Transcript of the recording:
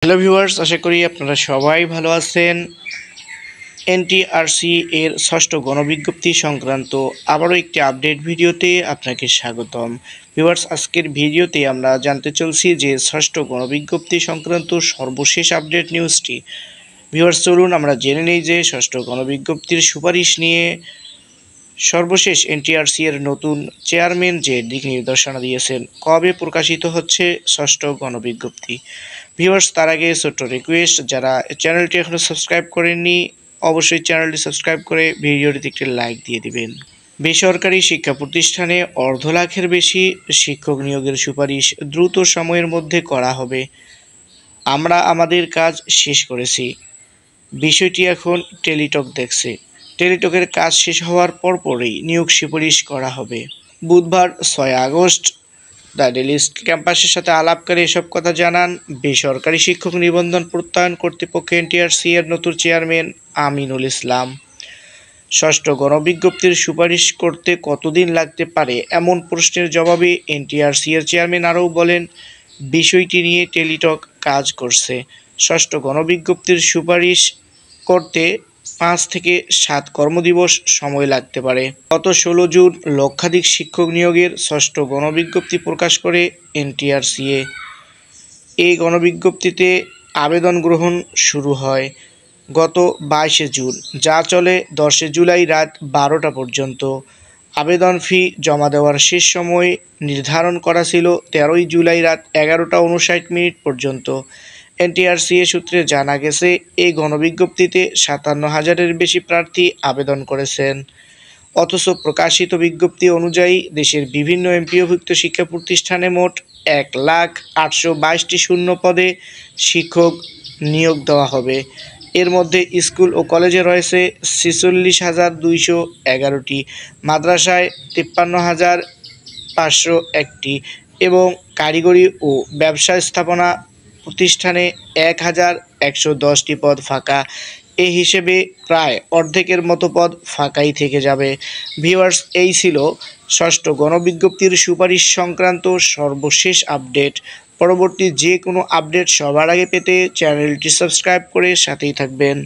Hello viewers, আশা করি আপনারা সবাই ভালো আছেন। এনটিআরসি এর ষষ্ঠ গণবিজ্ঞপ্তি সংক্রান্ত আবারও একটি আপডেট ভিডিওতে আপনাকে স্বাগতম। ভিউয়ার্স, আজকের ভিডিওতে আমরা জানতে চলছি যে ষষ্ঠ গণবিজ্ঞপ্তি সংক্রান্ত সর্বশেষ আপডেট নিউজটি। ভিউয়ার্স, চলুন আমরা জেনে নেই যে ষষ্ঠ গণবিজ্ঞপ্তির সুপারিশ নিয়ে সর্বশেষ এনটিআরসি এর নতুন চেয়ারম্যান যে দিক নির্দেশনা দিয়েছেন, কবে প্রকাশিত হচ্ছে ষষ্ঠ গণবিজ্ঞপ্তি। ভিউয়ার্স, তার আগে ছোট্ট রিকোয়েস্ট, যারা চ্যানেলটি এখনও সাবস্ক্রাইব করেননি অবশ্যই চ্যানেলটি সাবস্ক্রাইব করে ভিডিওটিতে একটি লাইক দিয়ে দিবেন। বেসরকারি শিক্ষা প্রতিষ্ঠানে 1.5 লাখের বেশি শিক্ষক নিয়োগের সুপারিশ দ্রুত সময়ের মধ্যে করা হবে। আমরা আমাদের কাজ শেষ করেছি, বিষয়টি এখন টেলিটক দেখছে। টেলিটকের কাজ শেষ হওয়ার পরপরই নিয়োগ সুপারিশ করা হবে। বুধবার 6 আগস্ট দ্য ডেইলি ক্যাম্পাসের সাথে আলাপকারী এসব কথা জানান বেসরকারি শিক্ষক নিবন্ধন প্রত্যয়ন কর্তৃপক্ষ এনটিআরসি এর নতুন চেয়ারম্যান আমিনুল ইসলাম। ষষ্ঠ গণবিজ্ঞপ্তির সুপারিশ করতে কতদিন লাগতে পারে এমন প্রশ্নের জবাবে এনটিআরসি এর চেয়ারম্যান আরও বলেন, বিষয়টি নিয়ে টেলিটক কাজ করছে। ষষ্ঠ গণবিজ্ঞপ্তির সুপারিশ করতে 5 থেকে 7 কর্মদিবস সময় লাগতে পারে। গত 16 জুন লক্ষাধিক শিক্ষক নিয়োগের ষষ্ঠ গণবিজ্ঞপ্তি প্রকাশ করে এনটিআরসিএ। এই গণবিজ্ঞপ্তিতে আবেদন গ্রহণ শুরু হয় গত 22 জুন, যা চলে 10 জুলাই রাত 12টা পর্যন্ত। আবেদন ফি জমা দেওয়ার শেষ সময় নির্ধারণ করা ছিল 13 জুলাই রাত 11টা 59 পর্যন্ত। এনটিআরসিএ সূত্রে জানা গেছে, এই গণবিজ্ঞপ্তিতে 57,000-এর বেশি প্রার্থী আবেদন করেছেন। অথচ প্রকাশিত বিজ্ঞপ্তি অনুযায়ী দেশের বিভিন্ন এমপিওভুক্ত শিক্ষা প্রতিষ্ঠানে মোট 1,08,22টি শূন্য পদে শিক্ষক নিয়োগ দেওয়া হবে। এর মধ্যে স্কুল ও কলেজে রয়েছে 46,211টি, মাদ্রাসায় 53,501টি এবং কারিগরি ও ব্যবসা স্থাপনা প্রতিষ্ঠানে 1,110টি পদ ফাঁকা। এই হিসেবে প্রায় অর্ধেকের মতো পদ ফাঁকাই থেকে যাবে। ভিউয়ার্স, এই ছিল ষষ্ঠ গণবিজ্ঞপ্তির সুপারিশ সংক্রান্ত সর্বশেষ আপডেট। পরবর্তী যে কোনো আপডেট সবার আগে পেতে চ্যানেলটি সাবস্ক্রাইব করে সাথেই থাকবেন।